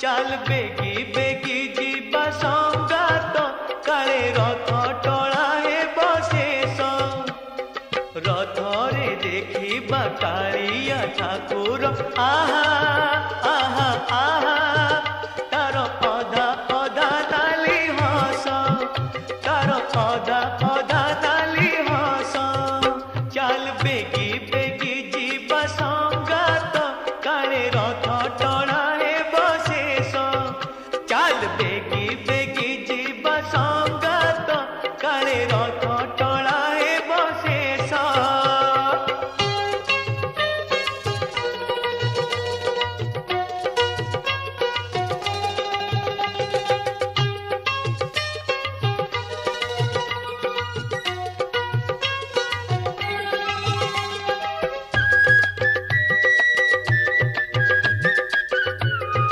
चाल बेगी बेगी जीवा संगात काले रथ टळा हे बशेष रथरे देखिबा कालिया ठाकुर आहा आहा आहा